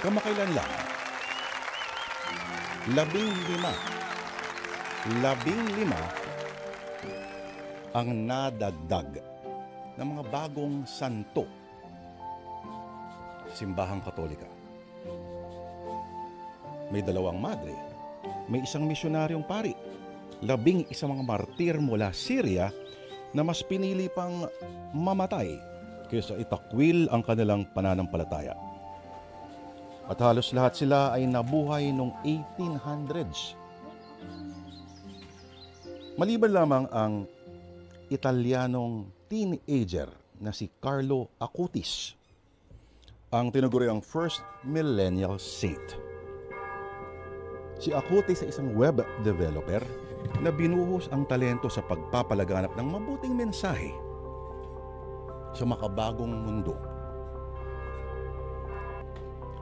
Kamakailan lang, 15 ang nadagdag ng mga bagong santo sa simbahang Katolika. May 2 madre, may 1 misyonaryong pari, 11 mga martir mula Syria na mas pinili pang mamatay kaysa itakwil ang kanilang pananampalataya. At halos lahat sila ay nabuhay noong 1800s. Maliban lamang ang Italianong teenager na si Carlo Acutis, ang tinaguriang first millennial saint. Si Acutis ay isang web developer na binuhos ang talento sa pagpapalaganap ng mabuting mensahe sa makabagong mundo.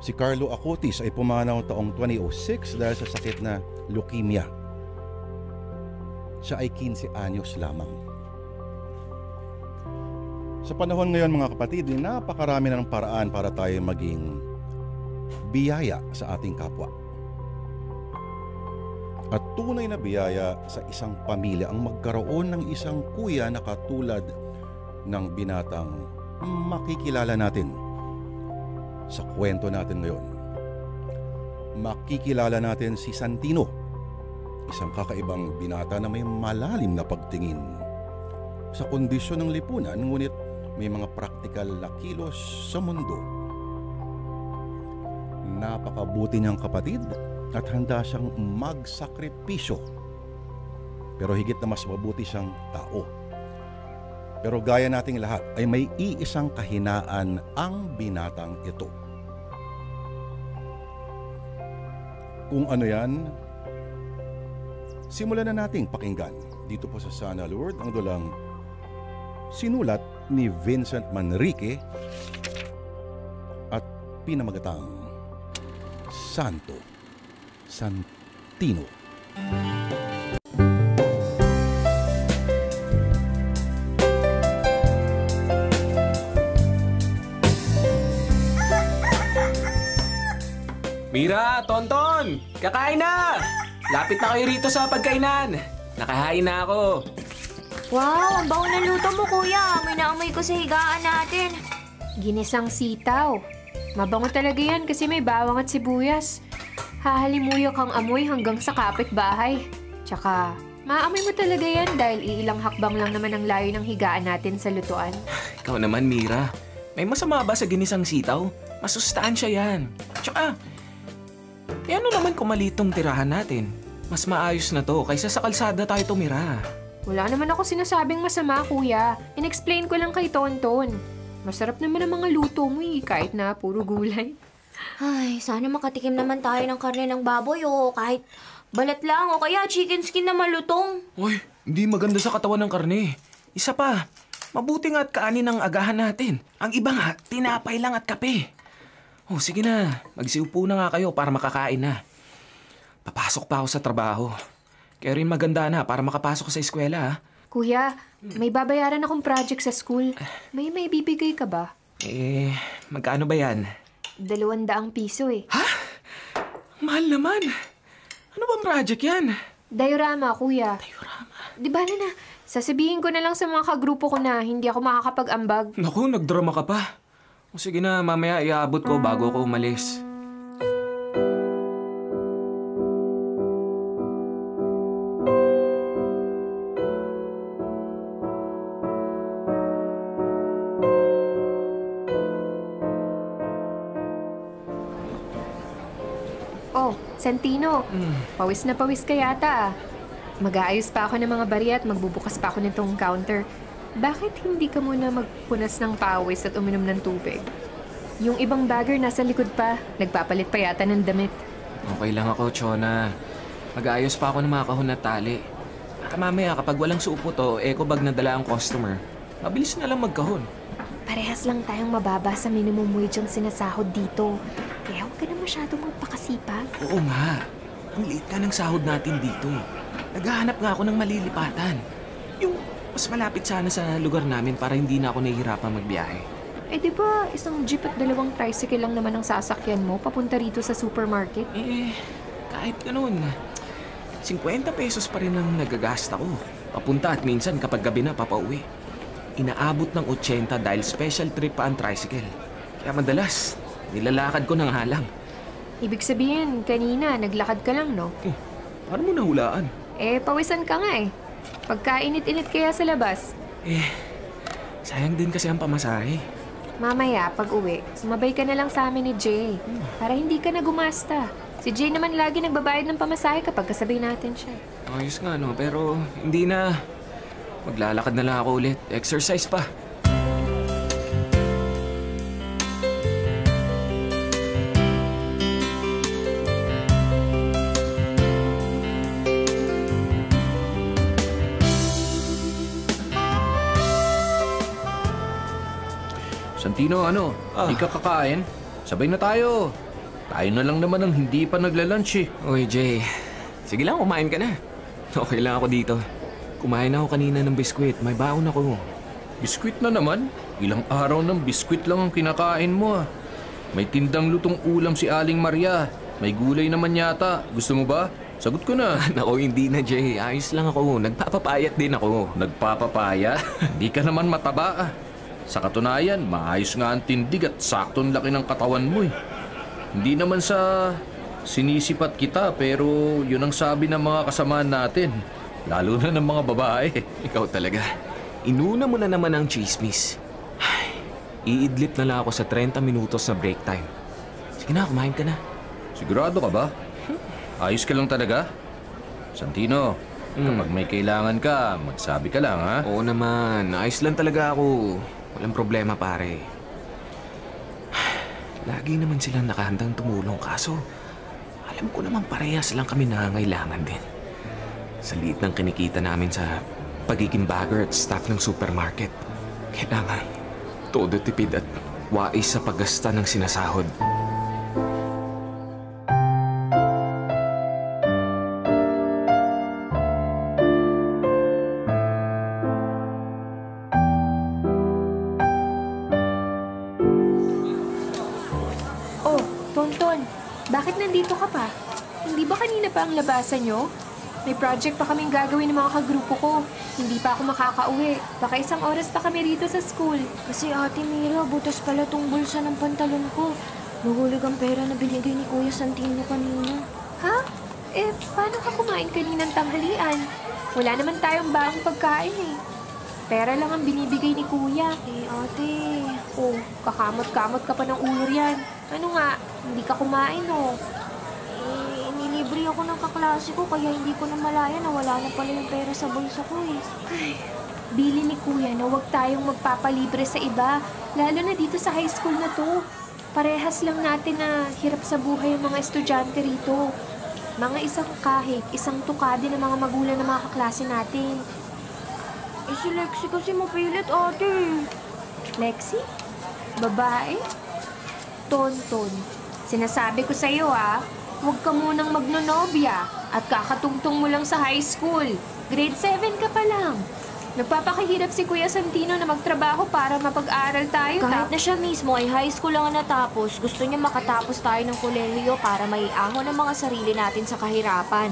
Si Carlo Acutis ay pumanaw taong 2006 dahil sa sakit na leukemia. Siya ay 15 anyos lamang. Sa panahon ngayon mga kapatid, napakarami ng paraan para tayo maging biyaya sa ating kapwa. At tunay na biyaya sa isang pamilya ang magkaroon ng isang kuya na katulad ng binatang makikilala natin sa kwento natin ngayon. Makikilala natin si Santino, isang kakaibang binata na may malalim na pagtingin sa kondisyon ng lipunan, ngunit may mga praktikal na kilos sa mundo. Napakabuti niyang kapatid at handa siyang magsakripisyo. Pero higit na mas mabuti siyang tao. Pero gaya nating lahat ay may iisang kahinaan ang binatang ito. Kung ano yan, simulan na nating pakinggan dito po sa Sana Lord ang dulang sinulat ni Vincent Manrique at pinamagatang Santo Santino. Mira, Tonton! Kakain na! Lapit na kayo rito sa pagkainan. Nakahain na ako. Wow, ang bango ng luto mo, kuya. May naamoy ko sa higaan natin. Ginisang sitaw. Mabango talaga yan kasi may bawang at sibuyas. Hahalimuyak ang amoy hanggang sa kapitbahay. Tsaka, maamoy mo talaga yan dahil iilang hakbang lang naman ang layo ng higaan natin sa lutuan. Ikaw naman, Mira. May masama ba sa ginisang sitaw? Masustansya yan. Tsaka, ano naman kung malitong tirahan natin? Mas maayos na to kaysa sa kalsada tayo tumira. Wala naman ako sinasabing masama, kuya. In-explain ko lang kay Tonton. Masarap naman ang mga luto mo kahit na puro gulay. Ay, sana makatikim naman tayo ng karne ng baboy o kahit balat lang o kaya chicken skin na malutong. Uy, hindi maganda sa katawan ng karne. Isa pa, mabuti nga at kanin ang agahan natin. Ang iba nga, tinapay lang at kape. Oh, sige na. Magsiupo na nga kayo para makakain na. Papasok pa ako sa trabaho. Kaya rin maganda na para makapasok sa eskwela, ha? Kuya, may babayaran akong project sa school. May bibigay ka ba? Magkano ba yan? 200 piso Ha? Mahal naman. Ano bang project yan? Diorama, kuya. Diorama? Di ba na? Sasabihin ko na lang sa mga kagrupo ko na hindi ako makakapag-ambag. Naku, nagdrama ka pa. O sige na, mamaya iaabot ko bago ako umalis. Oh, Santino. Pawis na pawis ka yata. Mag-aayos pa ako ng mga barya at magbubukas pa ako nitong counter. Bakit hindi ka muna magpunas ng pawis at uminom ng tubig? Yung ibang bagger nasa likod pa. Nagpapalit pa yata ng damit. Okay lang ako, Chona. Mag-aayos pa ako ng mga kahon at tali. Para mamaya kapag walang suupot o eco bag na dala ang customer, mabilis na lang magkahon. Parehas lang tayong mababa sa minimum wage ang sinasahod dito. Kaya huwag ka na masyadong magpakasipag. Oo nga. Ang liit ka ng sahod natin dito. Naghahanap nga ako ng malilipatan. Yung mas malapit sana sa lugar namin para hindi na ako nahihirapan magbiyahe. Eh di ba isang jeep at 2 tricycle lang naman ang sasakyan mo papunta rito sa supermarket? Kahit ganun, 50 pesos pa rin ang nagagasta ko. Papunta at minsan kapag gabi na papauwi. Inaabot ng 80 dahil special trip pa ang tricycle. Kaya madalas, nilalakad ko ng halang. Ibig sabihin, kanina naglakad ka lang, no? Paano mo nahulaan? Pawisan ka nga eh. Pagkainit-init kaya sa labas. Sayang din kasi ang pamasahe. Mamaya, pag uwi, sumabay ka na lang sa amin ni Jay. Para hindi ka na gumasta. Si Jay naman lagi nagbabayad ng pamasahe kapag kasabay natin siya. Ayos nga no, pero hindi na. Maglalakad na lang ako ulit. Exercise pa. Santino, Hindi ka kakain? Sabay na tayo. Tayo na lang naman ang hindi pa nagla-lunch eh. Uy, Jay. Sige lang, kumain ka na. Okay lang ako dito. Kumain ako kanina ng biskwit. May baon ako. Biskwit na naman? Ilang araw ng biskwit lang ang kinakain mo ah. May tindang lutong ulam si Aling Maria. May gulay naman yata. Gusto mo ba? Sagot ko na. Nako, hindi na, Jay. Ayos lang ako. Nagpapapayat din ako. Nagpapapayat? Hindi ka naman mataba ah. Sa katunayan, maayos nga ang tindig at saktong laki ng katawan mo eh. Hindi naman sa sinisipat kita pero yun ang sabi ng mga kasamaan natin. Lalo na ng mga babae. Ikaw talaga. Inuna mo na naman ang chismis. Ay, iidlip na lang ako sa 30 minutos na break time. Sige na, kumain ka na. Sigurado ka ba? Ayos ka lang talaga? Santino, kapag may kailangan ka, magsabi ka lang ha? Oo naman, ayos lang talaga ako. Walang problema pare. Lagi naman silang nakahandang tumulong kaso alam ko naman parehas lang kami nangangailangan din. Sa liit ng kinikita namin sa pagiging bagger at staff ng supermarket, kailangan todo tipid at wais sa paggasta ng sinasahod. Bakit nandito ka pa? Hindi ba kanina pa ang labasan nyo? May project pa kaming gagawin ng mga kagrupo ko. Hindi pa ako makakauwi. Baka 1 oras pa kami rito sa school. Kasi Ate Mira, butas pala tong bulsa ng pantalon ko. Nahulog ang pera na binigay ni Kuya Santino kanina. Ha? Paano ka kumain kaninang tanghalian? Wala naman tayong bagong pagkain eh. Pera lang ang binibigay ni Kuya. Ate. Kakamot-kamot ka pa ng ulo riyan. Ano nga, hindi ka kumain Nilibre ako ng kaklase ko kaya hindi ko na malaya na wala na pala yung pera sa bulsa ko eh. Ay, bili ni Kuya na huwag tayong magpapalibre sa iba, lalo na dito sa high school na to. Parehas lang natin na hirap sa buhay ang mga estudyante rito. Mga isang kahig, isang tukadi ng mga magulang ng mga kaklase natin. Si Lexi kasi mapilit, ate. Lexi? Babae? Tonton. Sinasabi ko sa'yo huwag ka munang magnonobya at kakatungtong mo lang sa high school. Grade 7 ka pa lang. Nagpapakahirap si Kuya Santino na magtrabaho para mapag-aral tayo. Kahit na siya mismo ay high school lang ang natapos, gusto niya makatapos tayo ng kolehiyo para maiahon ang mga sarili natin sa kahirapan.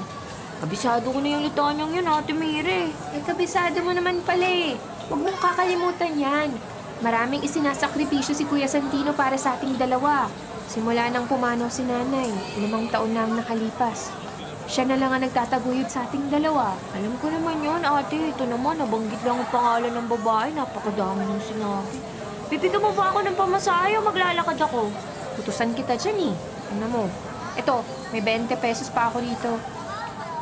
Kabisado ko na yung litanyang yun, Ate Mire. Kabisado mo naman pala eh. Huwag mong kakalimutan yan. Maraming isinasakripisyo si Kuya Santino para sa ating dalawa. Simula nang pumanaw si nanay, 5 taon na ang nakalipas. Siya na lang ang nagtataguyod sa ating dalawa. Alam ko naman yun, ate. Ito naman, nabanggit lang ang pangalan ng babae. Napakadami ng sinabi. Bibigyan mo ba ako ng pamasahe o maglalakad ako? Utusan kita dyan eh. Ano mo? Ito, may 20 pesos pa ako dito.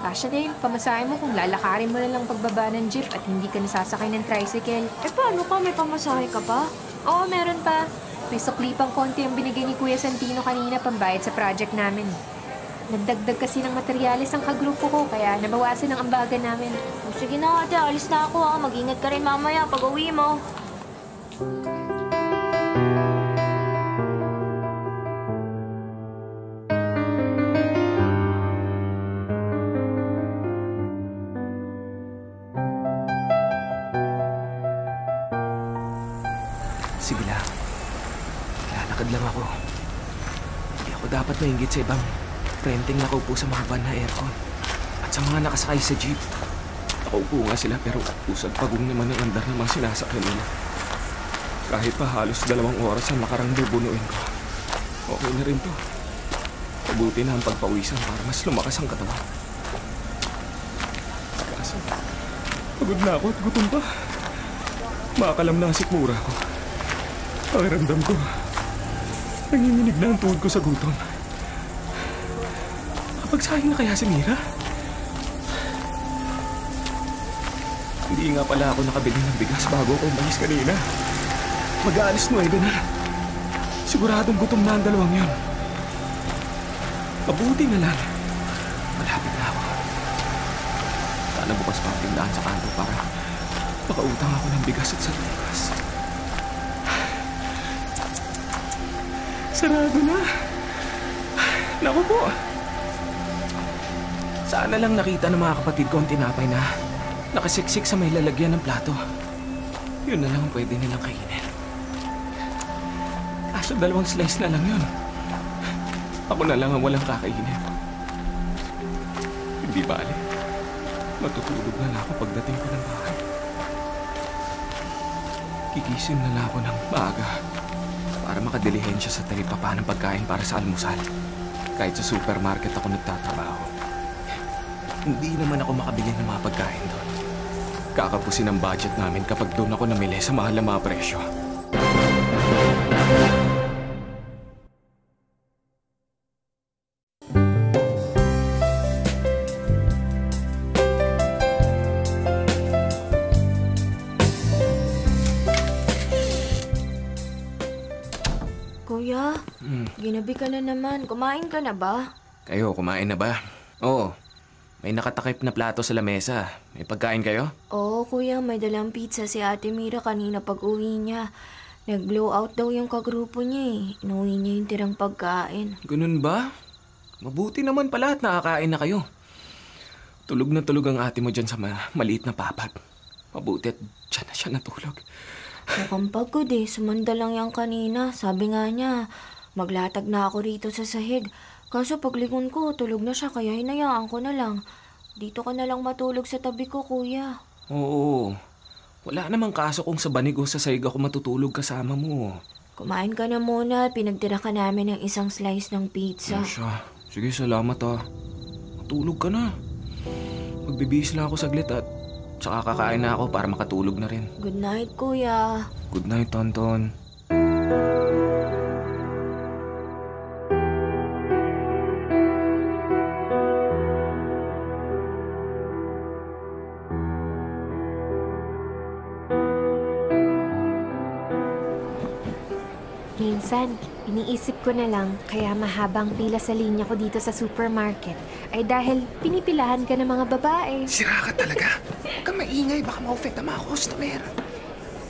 Kasya na yung pamasahe mo kung lalakarin mo na lang pagbaba ng jeep at hindi ka nasasakay ng tricycle. Paano ka? May pamasahe ka pa? Oo, meron pa. May sukli pang konti ang binigay ni Kuya Santino kanina pambayad sa project namin. Nagdagdag kasi ng materyales ang kagrupo ko, kaya nabawasan ang ambagan namin. Sige na ate, alis na ako Mag-ingat ka rin mamaya pag uwi mo. Sige lang. dapat maingit sa ibang renting nakaupo sa mga van na aircon. At sa mga nakasakay sa jeep. Nakaupo nga sila pero usad pagong naman ang andar ng mga sinasakyan nila. Kahit pa halos 2 oras ang nakarang bubunuin ko. Okay na rin to. Mabuti na ang pagpawisan para mas lumakas ang katawan. Kaso, pagod na ako at gutom pa. Makalam na ang sikmura ko. Pakiramdam ko, nanginginig na ang tuhod ko sa gutom. Nakapagsahing na kaya si Mira? Hindi nga pala ako nakabili ng bigas bago ako umalis kanina. Mag-aalis 9 na. Siguradong gutom na ang 2 yun. Mabuti na lang. Malapit na ako. Sana bukas pa ang tindahan sa kanto para makautang ako ng bigas at sardinas. Sarado na. Naku po. Sana lang nakita ng mga kapatid ko ang tinapay na nakasiksik sa may lalagyan ng plato. Yun na lang ang pwede nilang kainin. Kaso 2 slice na lang yun. Ako na lang ang walang kakainin. Hindi bale. Matutulog na lang ako pagdating ko ng bahay. Gigising na lang ako ng maaga para makadilihensya sa talipapa ng pagkain para sa almusal. Kahit sa supermarket ako nagtatrabaho. Hindi naman ako makabili ng mga pagkain doon. Kakapusin ang budget namin kapag doon ako namili sa mahal na mga presyo. Kuya, ginabi ka na naman. Kumain ka na ba? Kayo, kumain na ba? Oo. May nakatakip na plato sa lamesa. May pagkain kayo? Oo, kuya. May dalang pizza si Ate Mira kanina pag-uwi niya. Nag-blow out daw yung kagrupo niya eh. Inuwi niya yung tirang pagkain. Ganun ba? Mabuti naman pala at nakakain na kayo. Tulog na tulog ang ate mo dyan sa maliit na papat. Mabuti at dyan na siya natulog. Mukhang pagod eh. Sumanda lang yan kanina. Sabi nga niya, maglatag na ako rito sa sahig. Kaso paglingon ko, tulog na siya kaya hinayaan ko na lang. Dito ka na lang matulog sa tabi ko, kuya. Oo. Wala namang kaso kung sa banig o sa sahig ako matutulog kasama mo. Kumain ka na muna. Pinagtira ka namin ng 1 slice ng pizza. Siya. Sige, salamat ah. Matulog ka na. Magbibihis lang ako saglit at saka kakain na ako para makatulog na rin. Good night, kuya. Good night, Tonton. Minsan, iniisip ko na lang kaya mahabang pila sa linya ko dito sa supermarket ay dahil pinipilahan ka ng mga babae. Sira ka talaga. Huwag kang maingay, baka ma-affect ang mga customer.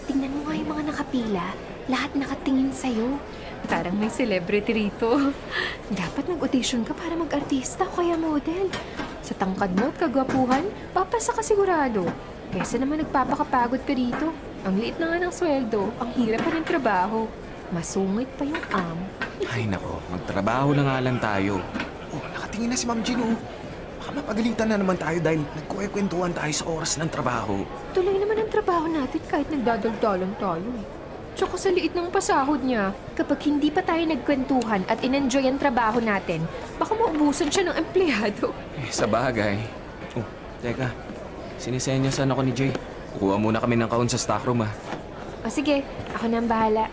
Tingnan mo nga yung mga nakapila, lahat nakatingin sa'yo. Parang may celebrity rito. Dapat nag-audition ka para mag-artista o kaya model. Sa tangkad mo at kagwapuhan, papasa ka sigurado. Kesa naman nagpapakapagod ka dito. Ang liit na nga ng sweldo, ang hirap pa ng trabaho. Masungit pa yung Ay nako, magtrabaho na nga lang tayo. Oh, nakatingin na si Ma'am Gino. Baka mapagalitan na naman tayo dahil nagkukwentuhan tayo sa oras ng trabaho. Tuloy naman ang trabaho natin kahit nagdadagdalan tayo eh. Tsaka sa liit ng pasahod niya. Kapag hindi pa tayo nagkwentuhan at in-enjoy ang trabaho natin, baka maubusan siya ng empleyado. Sa bagay. Oh, teka. Sinisenyasan ako ni Jay. Kukuha muna kami ng kahon sa stockroom ah. O sige, ako na ang bahala.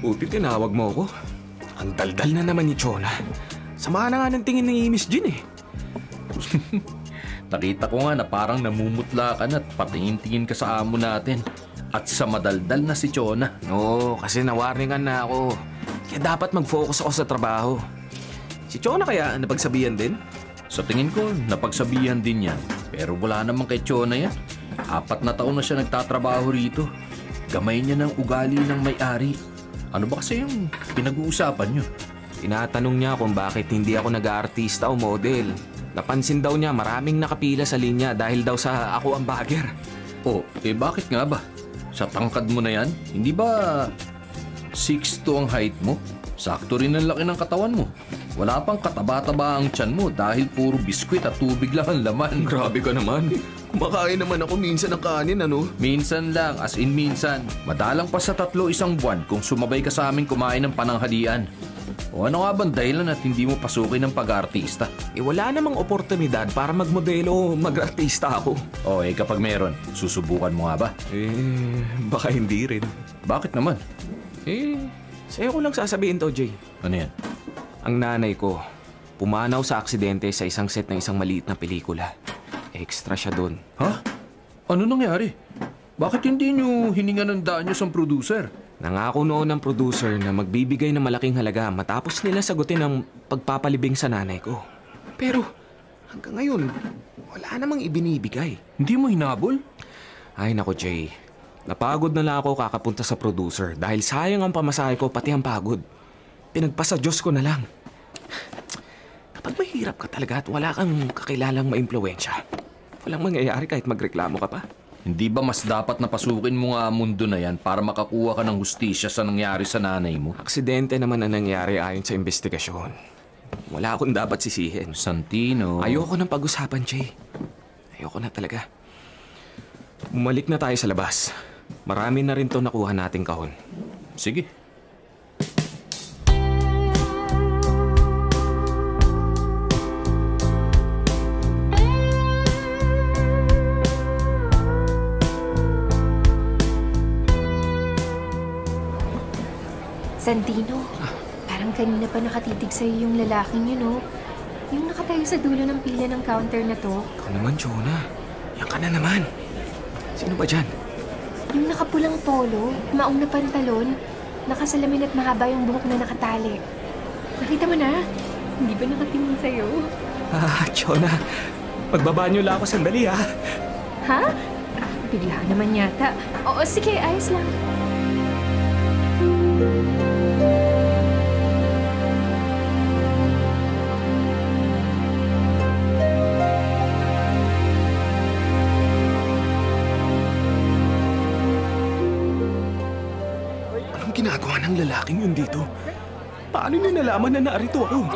Buti tinawag mo ako. Ang daldal na naman ni Chona. Sama na nga ng tingin ni Miss Jean eh. Nakita ko nga na parang namumutla ka na at patingin-tingin ka sa amo natin. At sa madaldal na si Chona. Oo, kasi nawarningan na ako. Kaya dapat mag-focus ako sa trabaho. Si Chona kaya napagsabihan din? Sa tingin ko, napagsabihan din yan. Pero wala namang kay Chona yan. 4 na taon na siya nagtatrabaho rito. Gamay niya ng ugali ng may-ari. Ano ba kasi yung pinag-uusapan niyo? Tinatanong niya kung bakit hindi ako nag-aartista o model. Napansin daw niya maraming nakapila sa linya dahil daw sa ako ang bagger. Oh, bakit nga ba? Sa tangkad mo na yan, hindi ba 6'2" ang height mo? Sakto rin ang laki ng katawan mo. Wala pang kataba-taba ang tiyan mo dahil puro biskwit at tubig lang ang laman. Grabe ka naman. Kumakain naman ako minsan ng kanin, ano? Minsan lang, as in minsan. Madalang pa sa 3 isang buwan kung sumabay ka sa amin kumain ng pananghalian. O ano nga bang dahilan at hindi mo pasukin ng pag-artista? Wala namang oportunidad para magmodelo o mag-artista ako. O kapag meron, susubukan mo nga ba? Baka hindi rin. Bakit naman? Sa'yo ko lang sasabihin to, Jay. Ano yan? Ang nanay ko, pumanaw sa aksidente sa isang set ng isang maliit na pelikula. Extra siya doon. Ha? Ano nangyari? Bakit hindi nyo hininga ng daan nyo sa producer? Nangako noon ng producer na magbibigay ng malaking halaga matapos nila sagutin ang pagpapalibing sa nanay ko. Pero hanggang ngayon, wala namang ibinibigay. Hindi mo hinabol? Ay nako, Jay. Napagod na lang ako kakapunta sa producer dahil sayang ang pamasahe ko pati ang pagod. Pinagpasa Diyos ko na lang. Kapag mahirap ka talaga at wala kang kakilalang maimpluwensya, walang mangyayari kahit magreklamo ka pa. Hindi ba mas dapat na pasukin mo nga ang mundo na yan para makakuha ka ng hustisya sa nangyari sa nanay mo? Aksidente naman ang nangyari ayon sa investigasyon. Wala akong dapat sisihin. Santino. Ayoko ng pag-usapan, Jay. Ayoko na talaga. Bumalik na tayo sa labas. Marami na rin to nakuha nating kahon. Sige. Santino, parang kanina pa nakatitig sa'yo yung lalaking yun, oh. Yung nakatayo sa dulo ng pila ng counter na to. Ikaw naman, Jonah. Yan ka na naman. Sino ba dyan? Yung nakapulang polo, maong na pantalon, nakasalamin at mahaba yung buhok na nakatali. Nakita mo na? Hindi ba nakatingin sa'yo? Jonah. Magbabanyo lang ako sandali, ha? Ha? Bigla naman yata. Oo, sige, ayos lang. Ginagawa ng lalaking yun dito? Paano niya nalaman na naarito ako?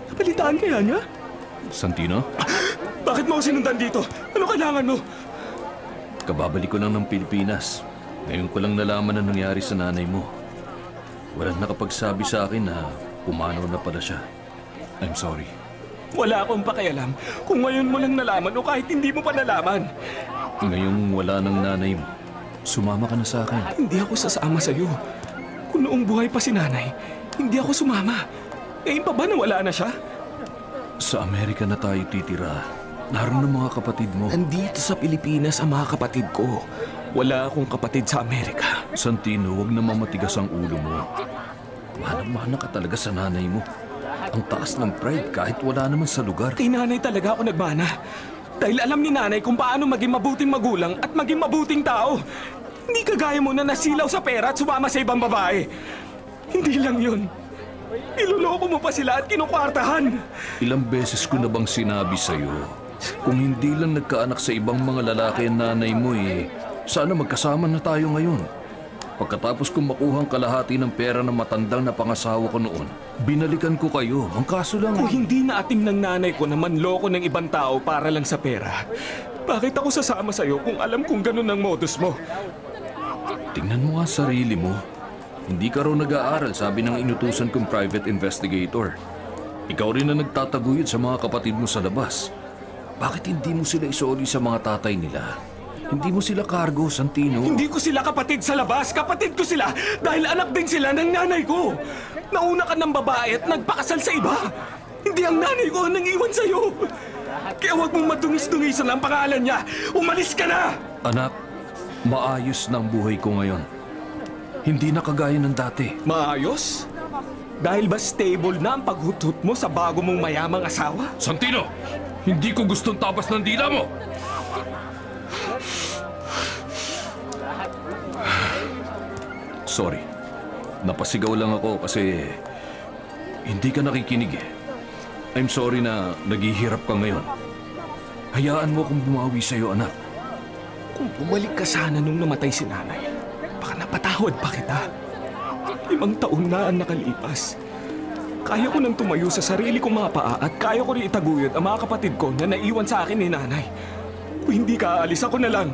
Napalitaan kaya niya? Santino? Bakit mo ako sinundan dito? Ano kailangan mo? Kababalik ko lang ng Pilipinas. Ngayon ko lang nalaman na nangyari sa nanay mo. Walang nakapagsabi sa akin na pumanaw na pala siya. I'm sorry. Wala akong pakialam kung ngayon mo lang nalaman o kahit hindi mo pa nalaman. Ngayong wala ng nanay mo, sumama ka na sa akin. Hindi ako sasama sa'yo. Kung noong buhay pa si nanay, hindi ako sumama. Ngayon pa ba na wala na siya? Sa Amerika na tayo titira. Naroon ang mga kapatid mo. Nandito sa Pilipinas ang mga kapatid ko. Wala akong kapatid sa Amerika. Santino, huwag na mamatigas ang ulo mo. Mana-mana ka talaga sa nanay mo. Ang taas ng pride kahit wala naman sa lugar. Kay nanay talaga ako nagmana. Dahil alam ni nanay kung paano maging mabuting magulang at maging mabuting tao. Hindi kagaya mo na nasilaw sa pera at sumama sa ibang babae. Hindi lang yun. Niloloko mo pa sila at kinukwartahan. Ilang beses ko na bang sinabi sa'yo, kung hindi lang nagkaanak sa ibang mga lalaki ang nanay mo sana magkasama na tayo ngayon. Pagkatapos kong makuha ang kalahati ng pera ng matandang na pangasawa ko noon, binalikan ko kayo. Ang kaso lang... Kung hindi naatim ng nanay ko na manloko ng ibang tao para lang sa pera, bakit ako sasama sa'yo kung alam kong ganun ang modus mo? Tingnan mo nga sarili mo. Hindi ka raw nag-aaral, sabi ng inutusan kong private investigator. Ikaw rin na nagtataguyod sa mga kapatid mo sa labas. Bakit hindi mo sila isoli sa mga tatay nila? Hindi mo sila cargo, Santino. Hindi ko sila kapatid sa labas. Kapatid ko sila dahil anak din sila ng nanay ko. Nauna ka ng babae at nagpakasal sa iba. Hindi ang nanay ko ang nang-iwan sa'yo. Kaya huwag mong madungis-dungisan ang pangalan niya. Umalis ka na! Anak, maayos na ang buhay ko ngayon. Hindi na kagaya ng dati. Maayos? Dahil ba stable na ang paghuthut mo sa bago mong mayamang asawa? Santino! Hindi ko gustong tapas ng dila mo! Sorry. Napasigaw lang ako kasi Hindi ka nakikinig eh. I'm sorry na naghihirap ka ngayon. Hayaan mo akong bumawi sa'yo, anak. Kung bumalik ka sana nung namatay si nanay, baka napatawad pa kita. 5 taon na ang nakalipas. Kaya ko nang tumayo sa sarili kong mga paa at kaya ko rin itaguyod ang mga kapatid ko na naiwan sa akin ni nanay. Kung hindi ka aalis, ako na lang.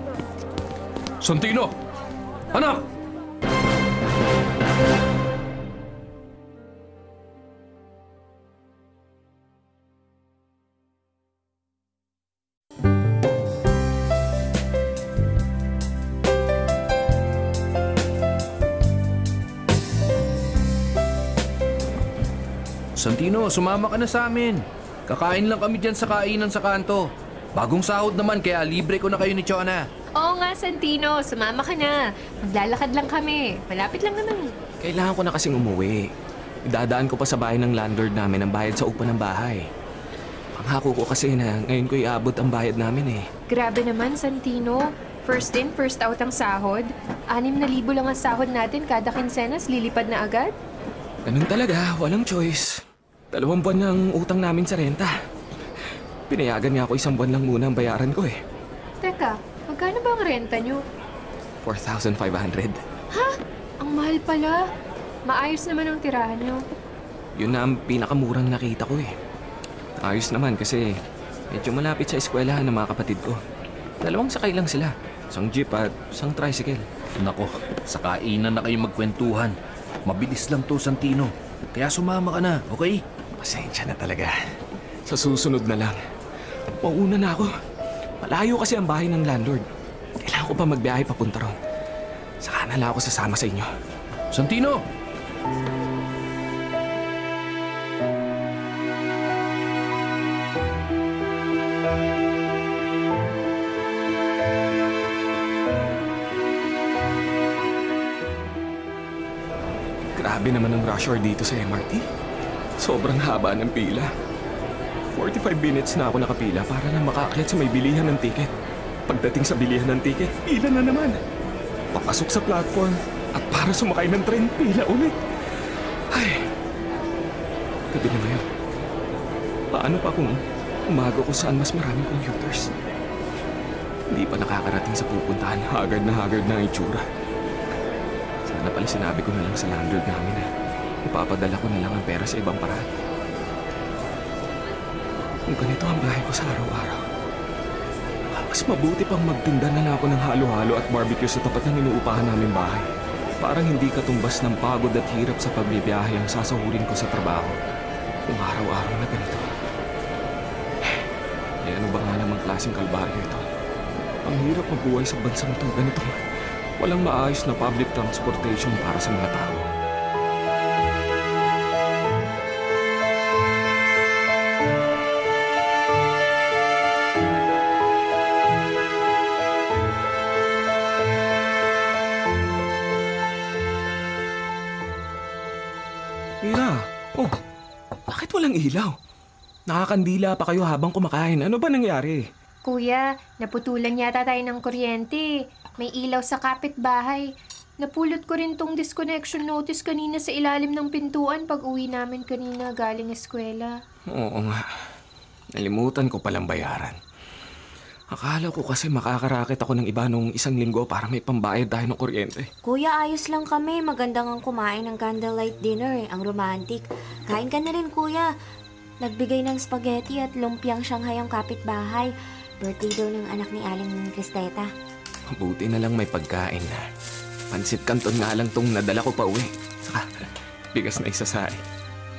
Santino! Anak! Santino, sumama ka na sa amin. Kakain lang kami dyan sa kainan sa kanto. Bagong sahod naman, kaya libre ko na kayo ni Chona. Oo nga, Santino. Sumama ka na. Maglalakad lang kami. Malapit lang naman. Kailangan ko na kasing umuwi. Idadaan ko pa sa bahay ng landlord namin ang bayad sa upa ng bahay. Pangako ko kasi na ngayon ko iabot ang bayad namin eh. Grabe naman, Santino. First in, first out ang sahod. 6,000 lang ang sahod natin kada kinsenas. Lilipad na agad. Ganun talaga, walang choice. 2 buwan ng utang namin sa renta. Pinayagan niya ako 1 buwan lang muna ang bayaran ko eh. Teka, magkano ba ang renta nyo? 4,500. Ha? Ang mahal pala. Maayos naman ang tirahan nyo. Yun na ang pinakamurang nakita ko eh. Ayos naman kasi medyo malapit sa eskwelahan ng mga kapatid ko. 2 sakay lang sila. 1 jeep at 1 tricycle. Nako, sa kainan na kayo magkwentuhan. Mabilis lang to, Santino. Kaya sumama ka na, okay? Pasensya na talaga. Sa susunod na lang. Mauna na ako. Malayo kasi ang bahay ng landlord. Kailangan ko pa magbiyahe papunta ron. Saka na lang ako sasama sa inyo. Santino! Grabe naman ang rush hour dito sa MRT. Sobrang haba ng pila. 45 minutes na ako nakapila para lang makaakyat sa may bilihan ng ticket. Pagdating sa bilihan ng ticket, pila na naman. Papasok sa platform at para sumakay ng tren, pila ulit. Ay, gabi na ngayon. Paano pa kung umaga kung saan mas maraming computers? Hindi pa nakakarating sa pupuntahan, haggard na ang itsura. Sana pala sinabi ko na lang sa landlord namin na ipapadala ko na lang ang pera sa ibang paraan. Kung ganito ang bahay ko sa araw-araw, mas mabuti pang magtinda na lang ako ng halo-halo at barbecue sa tapat ng inuupahan namin bahay. Parang hindi katumbas ng pagod at hirap sa pagbibiyahe ang sasahurin ko sa trabaho kung araw-araw na ganito. Eh ano ba nga namang klaseng kalbaryo ito? Ang hirap mabuhay sa bansang ito ganito. Walang maayos na public transportation para sa mga tao. Mira, bakit walang ilaw? Nakakandila pa kayo habang kumakain. Ano ba nangyari? Kuya, naputulan yata tayo ng kuryente. May ilaw sa kapitbahay. Napulot ko rin tong disconnection notice kanina sa ilalim ng pintuan pag uwi namin kanina galing eskwela. Oo nga. Nalimutan ko palang bayaran. Akala ko kasi makakarakit ako ng iba nung 1 linggo para may pambayad tayo ng kuryente. Kuya, ayos lang kami. Maganda ngang kumain ng candlelight dinner ang romantic. Kain ka na rin, kuya. Nagbigay ng spaghetti at lumpiang Shanghai ang kapitbahay. Birthday daw ng anak ni Aling Cristeta. Mabuti na lang may pagkain na. Pansit Canton nga lang tong nadala ko pa uwi. Saka, bigas na isasari.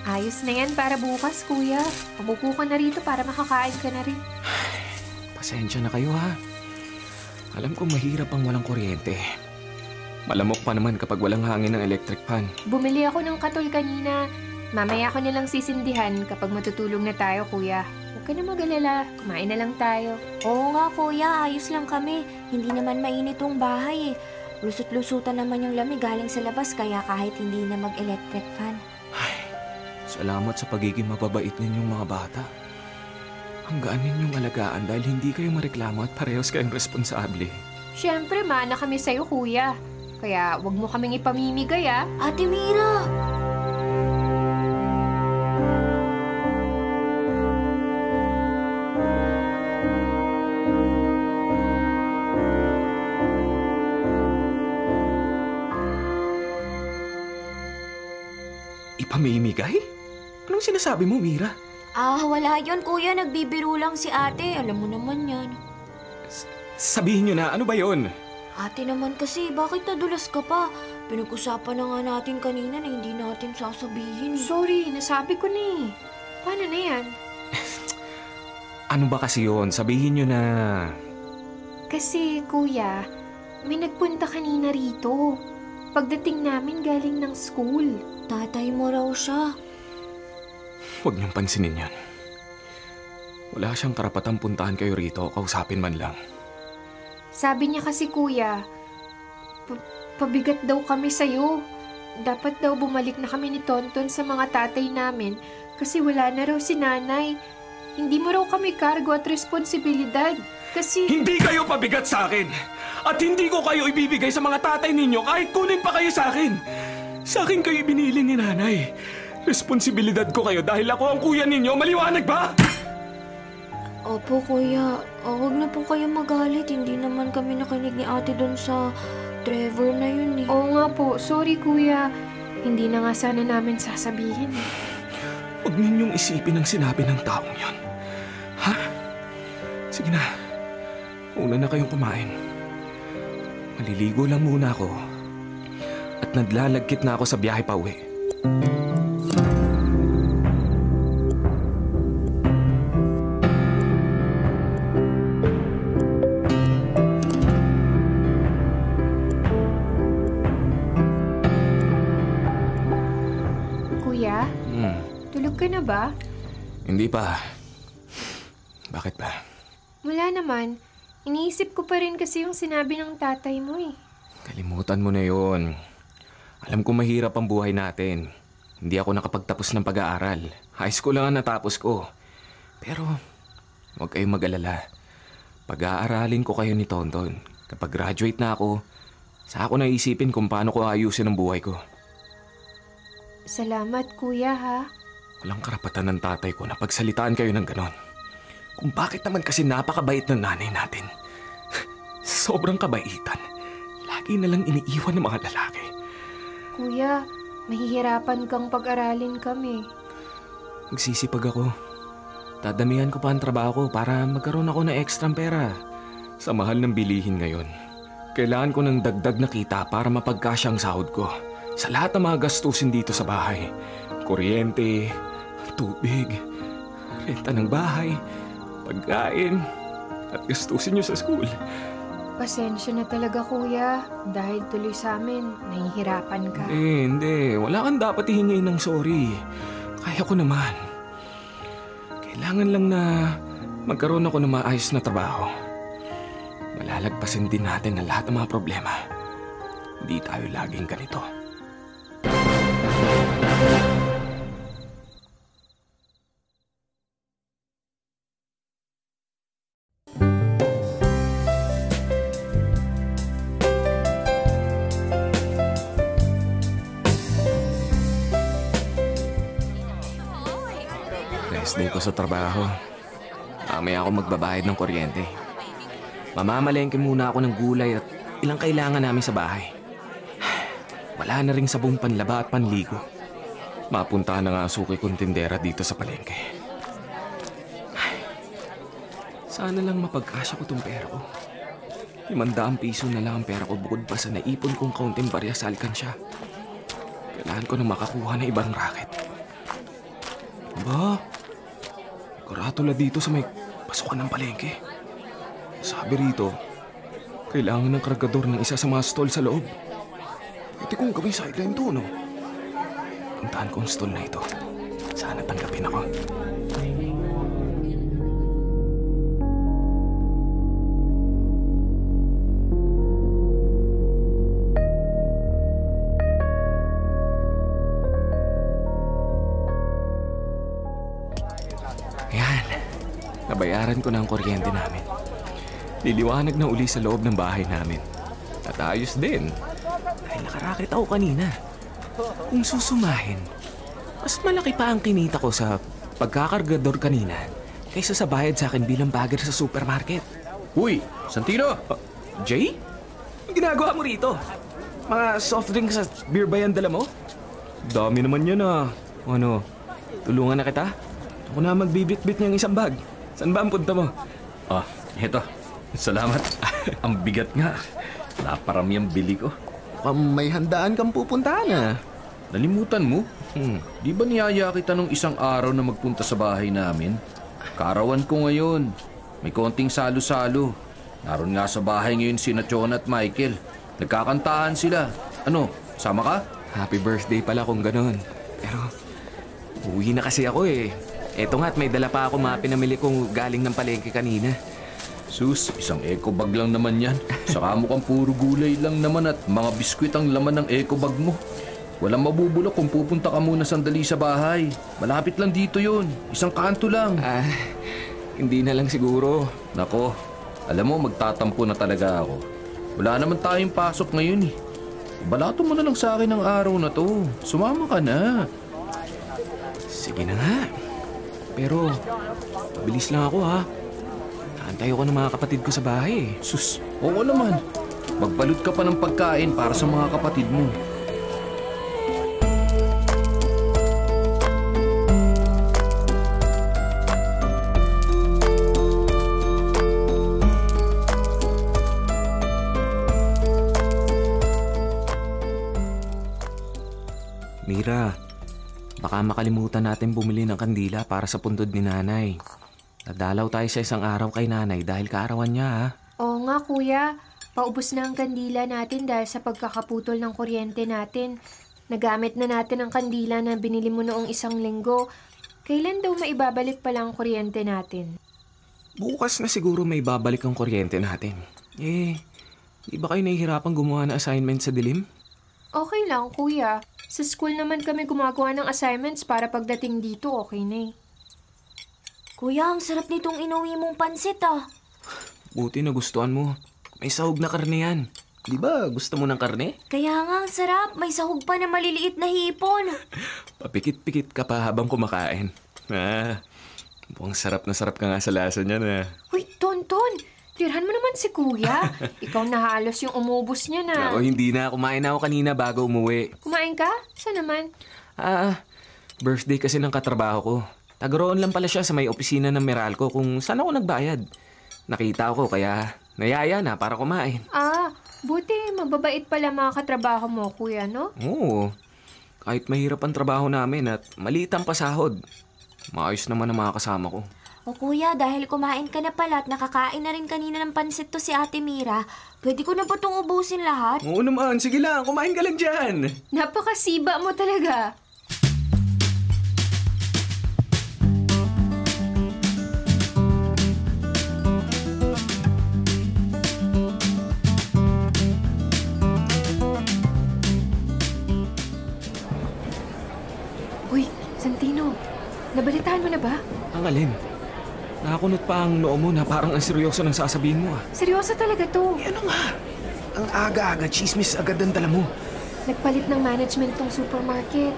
Ayos na yan para bukas, kuya. Umupo ka na rito para makakain ka na rin. Pasensya na kayo ha. Alam ko mahirap ang walang kuryente. Malamok pa naman kapag walang hangin ng electric fan. Bumili ako ng katol kanina. Mamaya ko nilang sisindihan kapag matutulog na tayo, kuya. Huwag ka na mag-alala. Kumain na lang tayo. Oo nga, kuya. Ayos lang kami. Hindi naman mainit tong bahay eh. Lusot-lusutan naman yung lamig galing sa labas kaya kahit hindi na mag-electric fan. Ay, salamat sa pagiging mababait ninyong mga bata. Hanggaan ninyong alagaan dahil hindi kayo mareklamo at parehas kayong responsable. Siyempre, mana kami sa'yo, kuya. Kaya wag mo kaming ipamimigay, ah. Ate Mira! Pamimigay? Anong sinasabi mo, Mira? Wala yun, kuya. Nagbibiro lang si ate. Alam mo naman yan. Sabihin nyo na, ano ba yon? Ate naman kasi, bakit nadulas ka pa? Pinag-usapan na nga natin kanina na hindi natin sasabihin. Sorry, nasabi ko na eh. Paano na yan? Ano ba kasi yon? Sabihin nyo na. Kasi, kuya, may nagpunta kanina rito. Pagdating namin galing ng school. Tatay mo raw siya. Huwag niyong pansinin yan. Wala siyang karapatang puntahan kayo rito o kausapin man lang. Sabi niya kasi, kuya, pabigat daw kami sa'yo. Dapat daw bumalik na kami ni Tonton sa mga tatay namin kasi wala na raw si nanay. Hindi mo raw kami kargo at responsibilidad kasi... Hindi kayo pabigat sa akin! At hindi ko kayo ibibigay sa mga tatay ninyo kahit kunin pa kayo sa akin! Sa akin kayo ibinili ni nanay. Responsibilidad ko kayo dahil ako ang kuya ninyo. Maliwanag ba? Opo, kuya. Huwag na po kayo magalit. Hindi naman kami nakinig ni ate doon sa Trevor na yun eh. Oo nga po. Sorry, kuya. Hindi na nga sana namin sasabihin. Huwag ninyong isipin ang sinabi ng taong yon. Ha? Sige na. Una na kayong kumain. Maliligo lang muna ako. At naglalagkit na ako sa biyahe pa uwi. Kuya, tulog ka na ba? Hindi pa. Bakit ba? Wala naman. Iniisip ko pa rin kasi yung sinabi ng tatay mo eh. Kalimutan mo na yon. Alam ko mahirap ang buhay natin. Hindi ako nakapagtapos ng pag-aaral. High school lang ang natapos ko. Pero, huwag kayong mag-alala. Pag-aaralin ko kayo ni Tonton. Kapag graduate na ako, saka ko naisipin kung paano ko ayusin ang buhay ko. Salamat, kuya, ha? Walang karapatan ng tatay ko na pagsalitaan kayo ng ganon. Kung bakit naman kasi napakabait ng nanay natin. Sobrang kabaitan. Lagi na lang iniiwan ng mga lalaki. Kuya, mahihirapan kang pag-aralin kami. Magsisipag ako. Dadamihan ko pa ang trabaho ko para magkaroon ako ng ekstrang pera. Sa mahal ng bilihin ngayon, kailangan ko ng dagdag na kita para mapagkasya ang sahod ko. Sa lahat ng mga gastusin dito sa bahay. Kuryente, tubig, renta ng bahay, pagkain, at gastusin nyo sa school. Pasensya na talaga, kuya. Dahil tuloy sa amin, nahihirapan ka. Hindi. Wala kang dapat hingin ng sorry. Kaya ko naman. Kailangan lang na magkaroon ako ng maayos na trabaho. Malalagpasin din natin ang lahat ng mga problema. Hindi tayo laging ganito. Rest day ko sa trabaho. Mamaya ako magbabayad ng kuryente. Mamamalengke muna ako ng gulay at ilang kailangan namin sa bahay. Wala na ring sabong panlaba at panligo. Mapunta na nga ang suki kong tindera dito sa palengke. Sana lang mapagkasya ko tong pera ko. 500 piso na lang ang pera ko bukod pa sa naipon kong kaunting barya sa alkansya. Kailangan ko na makakuha ng ibang racket. Ba? Karatula dito sa may pasukan ng palengke. Sabi rito, kailangan ng kargador ng isa sa mga stall sa loob. Pwede kong gawin sideline to, no? Puntahan ko ang stall na ito. Sana tanggapin ako. Ayan. Nabayaran ko na ang kuryente namin. Liliwanag na uli sa loob ng bahay namin. At ayos din. Dahil nakarakit ako kanina. Kung susumahin, mas malaki pa ang kinita ko sa pagkakargador kanina kaysa sa bayad sa akin bilang bagger sa supermarket. Uy, Santino! Jay? Ang ginagawa mo rito? Mga soft drinks at beer ba yan dala mo? Dami naman yan ah. O ano, tulungan na kita? Ako na magbibit-bit niyang isang bag. Saan ba ang punta mo? Eto. Salamat. Ang bigat nga. Naparami ang bili ko. May handaan kang pupuntahan ah. Nalimutan mo? Di ba niyaya kita nung isang araw na magpunta sa bahay namin? Kaarawan ko ngayon. May konting salo-salo. Naroon nga sa bahay ngayon si Chona at Michael. Nagkakantahan sila. Ano, sama ka? Happy birthday pala kung ganun. Pero, uwi na kasi ako eh. Eto nga't may dala pa ako mga pinamili kong galing ng palengke kanina. Sus, isang eco bag lang naman yan. Saka mukhang puro gulay lang naman at mga biskwit ang laman ng eco bag mo. Walang mabubulok kung pupunta ka muna sandali sa bahay. Malapit lang dito yun. Isang kanto lang. Hindi na lang siguro. Nako, alam mo magtatampo na talaga ako. Wala naman tayong pasok ngayon eh. Balato mo na lang sa akin ang araw na to. Sumama ka na. Sige na nga. Pero, pabilis lang ako ha. Antay ko ng mga kapatid ko sa bahay eh. Sus, oo naman. Magbalot ka pa ng pagkain para sa mga kapatid mo. Mira, baka makalimutan natin bumili ng kandila para sa puntod ni nanay. Dadalaw tayo sa isang araw kay nanay dahil kaarawan niya ha. Oo nga kuya, paubos na ang kandila natin dahil sa pagkakaputol ng kuryente natin. Nagamit na natin ang kandila na binili mo noong isang linggo. Kailan daw maibabalik pala ang kuryente natin? Bukas na siguro may babalik ang kuryente natin. Di ba kayo nahihirapang gumawa ng assignment sa dilim? Okay lang kuya. Sa school naman kami gumagawa ng assignments para pagdating dito okay na eh. Kuya, ang sarap nitong inuwi mong pansit ah. Buti na gustuhan mo. May sahog na karne yan. Di ba gusto mo ng karne? Kaya nga ang sarap, may sahog pa na maliliit na hipon. Papikit-pikit ka pa habang kumakain. Mukhang sarap na sarap ka nga sa lasa niya na. Uy, Tonton! Tirhan mo naman si kuya. Ikaw na halos yung umubos niya na. Ako hindi na. Kumain na ako kanina bago umuwi. Kumain ka? Saan naman? Birthday kasi ng katrabaho ko. Tagaroon lang pala siya sa may opisina ng Meralco kung saan ako nagbayad. Nakita ko kaya nayaya na para kumain. Buti mababait pala mga katrabaho mo, kuya, no? Oo. Kahit mahirap ang trabaho namin at maliit ang pasahod, maayos naman ang mga kasama ko. O kuya, dahil kumain ka na pala at nakakain na rin kanina ng pansit to si Ate Mira, pwede ko na ba itong ubusin lahat? Oo naman, sige lang, kumain ka lang dyan. Napakasiba mo talaga. Uy, Santino, nabalitaan mo na ba? Ang alin? Nakakunot pa ang noo mo na parang ang seryoso ng sasabihin mo ah. Seryoso talaga to. Ano nga? Ang aga-aga, chismis agad ang dala mo. Nagpalit ng management tong supermarket.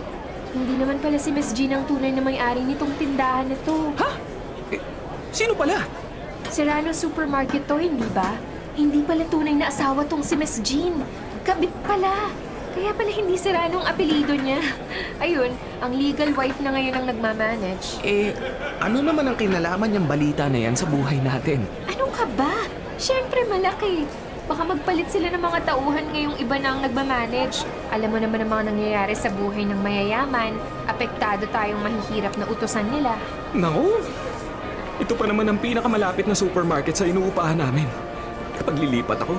Hindi naman pala si Miss Jean ang tunay na may-ari nitong tindahan na to. Ha? Sino pala? Serrano Supermarket to, hindi ba? Hindi pala tunay na asawa tong si Miss Jean. Kabit pala. Kaya pala hindi Serrano ang apelido niya. Ayun, ang legal wife na ngayon ang nagmamanage. Ano naman ang kinalaman niyang balita na yan sa buhay natin? Ano ka ba? Siyempre malaki. Baka magpalit sila ng mga tauhan ngayong iba na ang nagmamanage. Alam mo naman ang mga nangyayari sa buhay ng mayayaman. Apektado tayong mahihirap na utusan nila. Naku! Ito pa naman ang pinakamalapit na supermarket sa inuupahan namin. Kapag lilipat ako,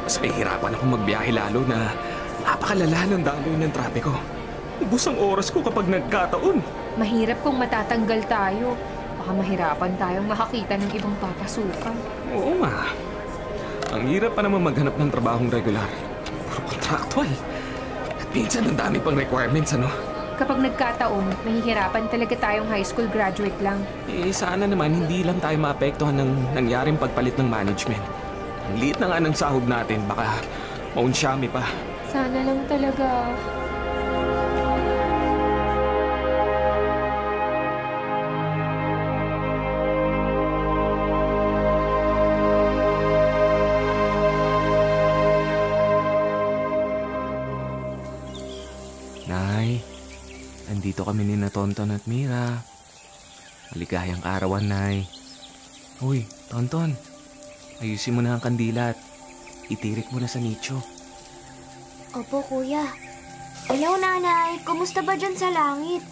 mas mahihirapan akong magbiyahe lalo na napakalala ng daloy ng trapiko. Ubus ang oras ko kapag nagkataon. Mahirap kung matatanggal tayo. Baka mahirapan tayong makakita ng ibang papasukan. Oo nga. Ang hirap pa naman maghanap ng trabahong regular. Puro contractual. At minsan ang dami pang requirements, ano? Kapag nagkataon, mahihirapan talaga tayong high school graduate lang. Sana naman hindi lang tayo maapektuhan ng nangyaring pagpalit ng management. Ang liit na nga ng sahod natin, baka maunsyami pa. Sana lang talaga. dito kami ni na Tonton at Mira. Maligayang kaarawan, Nay. Uy, Tonton. Ayusin mo na ang kandila at itirik mo na sa nicho. Opo, Kuya. Hello, Nanay. Kumusta ba dyan sa langit?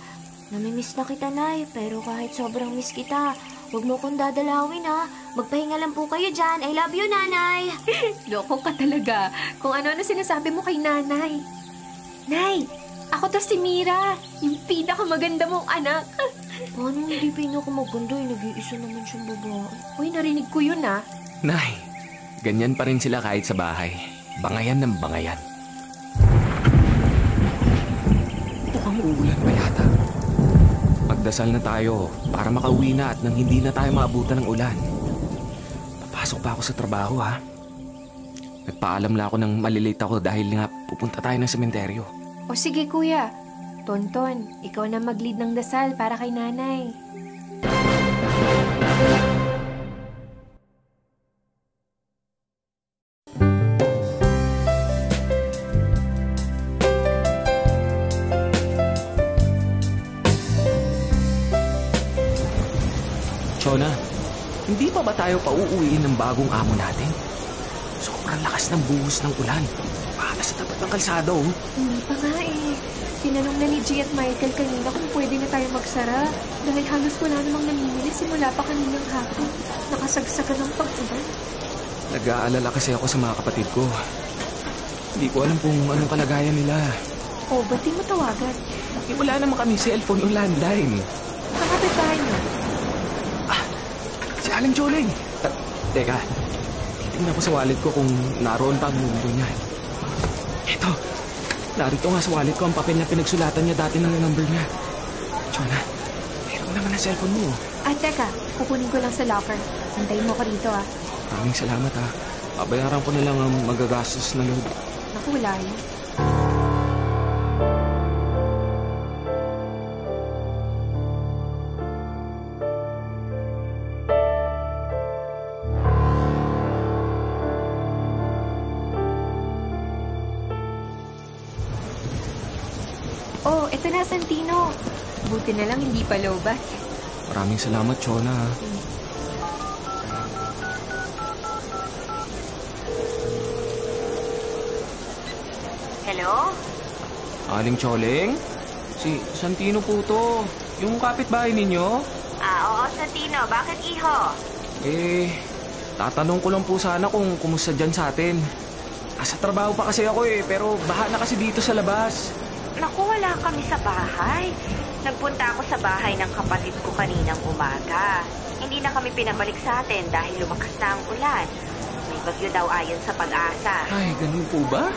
Namimiss na kita, Nay. Pero kahit sobrang miss kita, huwag mo kong dadalawin, ha. Magpahinga lang po kayo dyan. I love you, Nanay. Loko ka talaga. Kung ano-ano sinasabi mo kay Nanay. Nay, ako to si Mira. Yung pinakamaganda mong anak. Paano hindi pinakamaganda? Nag-iisa naman siyang babae. Uy, narinig ko yun ah. Nay, ganyan pa rin sila kahit sa bahay. Bangayan ng bangayan. Mukhang uulan pa yata. Magdasal na tayo para makauwi na at nang hindi na tayo maabutan ng ulan. Papasok pa ako sa trabaho, ha? Nagpaalam lang ako nang malilate ako dahil nga pupunta tayo ng sementeryo. O sige kuya, Tonton, ikaw na mag-lead ng dasal para kay Nanay. Chona, hindi pa ba tayo pauuwiin ng bagong amo natin? Sobrang lakas ng buhos ng ulan. Para sa tapat ng kalsada, oh. Hindi pa nga eh. Tinanong na ni G at Michael kanina kung pwede na tayo magsara dahil halos wala namang namimili simula pa kaninang hapon. Nakasagsagan ng pag-ulan. Nag-aalala kasi ako sa mga kapatid ko. Hindi ko alam kung anong kalagayan nila. O, ba't di mo tawagan? Eh, wala naman kami cellphone o landline. Kakapit bahay mo. Si Aling Choling! Teka, titingnan ko sa wallet ko kung naroon pa ang numero niya. Eto, narito nga sa wallet ko ang papel na pinagsulatan niya dati ng number niya. Chona, meron naman ang cellphone mo. Teka, kukunin ko lang sa locker. Antayin mo ko dito ah. Maraming salamat ha. Babayaran ko na lang ang magagastos na load. Naku, wala yun. Oh, eto na, Santino. Buti na lang hindi pa lobat. Maraming salamat, Chona. Hello? Aling Choling? Si Santino po to. Yung kapitbahay ninyo? Oo, Santino. Bakit, iho? Tatanong ko lang po sana kung kumusta dyan sa atin. Sa trabaho pa kasi ako pero baha na kasi dito sa labas. Naku, wala kami sa bahay. Nagpunta ako sa bahay ng kapatid ko kaninang umaga. Hindi na kami pinabalik sa atin dahil lumakas na ang ulan. May bagyo daw ayon sa Pag-asa. Ay, ganun po ba?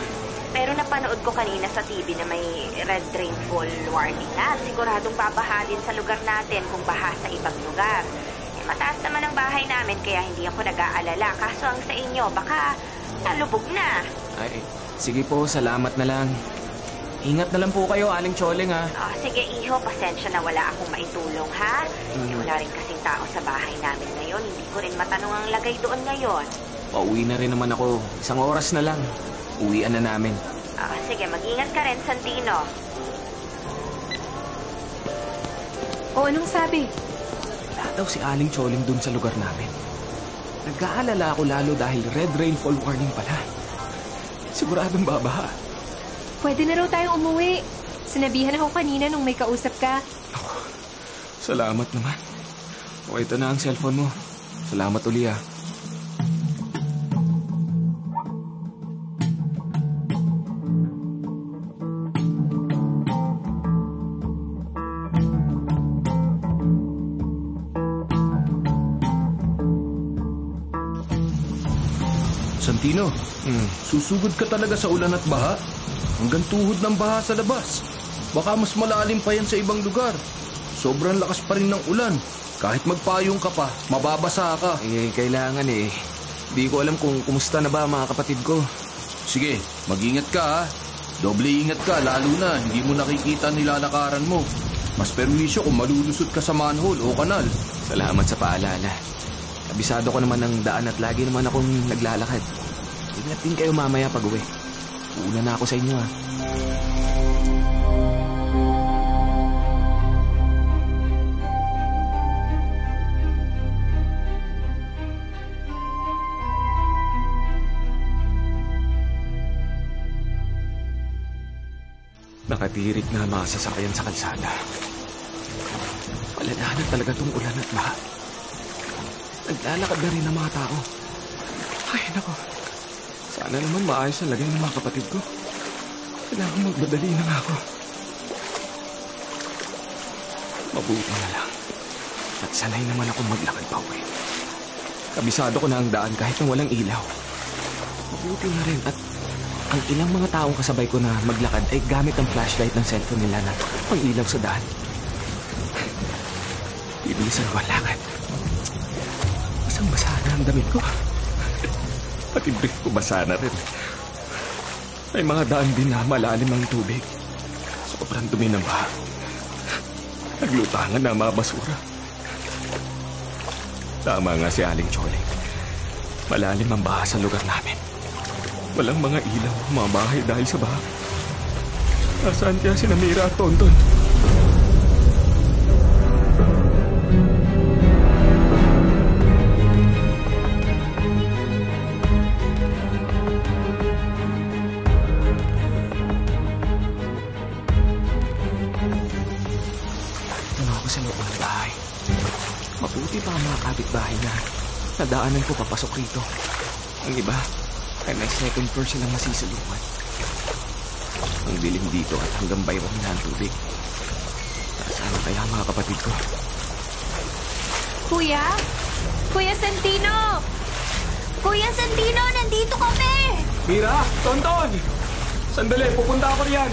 Pero napanood ko kanina sa TV na may red rainfall warning na. Siguradong babaha din sa lugar natin kung baha sa ibang lugar. Mataas naman ang bahay namin kaya hindi ako nag-aalala. Kaso ang sa inyo, baka nalubog na. Ay, sige po, salamat na lang. Ingat na lang po kayo, Aling Choling, ha? Oh, sige, iho, pasensya na wala akong maitulong, ha? Wala rin kasing tao sa bahay namin ngayon. Hindi ko rin matanong ang lagay doon ngayon. Pauwi na rin naman ako. 1 oras na lang. Uwian na namin. Sige, mag-ingat ka rin, Santino. O, anong sabi? Wala daw si Aling Choling dun sa lugar namin. Nag-aalala ako lalo dahil red rainfall warning pala. Siguradong babaha. Pwede na raw tayong umuwi. Sinabihan ako kanina nung may kausap ka. Salamat naman. O, ito na ang cellphone mo. Salamat uli, ha. Santino, susugod ka talaga sa ulan at baha. Hanggang tuhod ng baha sa labas. Baka mas malalim pa yan sa ibang lugar. Sobrang lakas pa rin ng ulan. Kahit magpayong ka pa, mababasa ka. Kailangan Di ko alam kung kumusta na ba mga kapatid ko. Sige, mag-ingat ka ha. Doble ingat ka, lalo na hindi mo nakikita nilalakaran mo. Mas perwisyo kung malulusot ka sa manhole o kanal. Salamat sa paalala. Kabisado ko naman ng daan at lagi naman akong naglalakad. Ingat din kayo mamaya pag uwi. Uuna na ako sa inyo, ha. nakatirik na mga sasakyan sa kalsada. Malala na talaga tong ulan at baha. Naglalakad na rin ang mga tao. Ay, nako. Sana naman maayos ang lagay ng mga kapatid ko. Kailangan magmadali na nga ako. Mabuti na lang. At sanay naman akong maglakad pa uwi. Kabisado ko na ang daan kahit nang walang ilaw. Mabuti na rin at ang ilang mga taong kasabay ko na maglakad ay gamit ang flashlight ng cellphone nila na pang-ilaw sa daan. Bibilisan ko ang lakad. Basang-basa na ang damit ko. Pati brief ko basa na rin. May mga daan din na malalim ang tubig. Sobrang dumi ng baha. Naglutangan na ang mga basura. Tama nga si Aling Choling. Malalim ang baha sa lugar namin. Walang mga ilaw, mga bahay dahil sa baha. Nasaan kaya si Mira at Tonton? Sa loob ng bahay. Mabuti pa ang mga kapitbahay na nadaanan ko papasok rito. Ang iba ay may second floor silang masisilungan. Ang dilim dito at hanggang bayrang na ang tubig. Nasaan kaya ang mga kapatid ko? Kuya? Kuya Santino! Kuya Santino, nandito kami! Mira! Tonton! Sandali, pupunta ako riyan.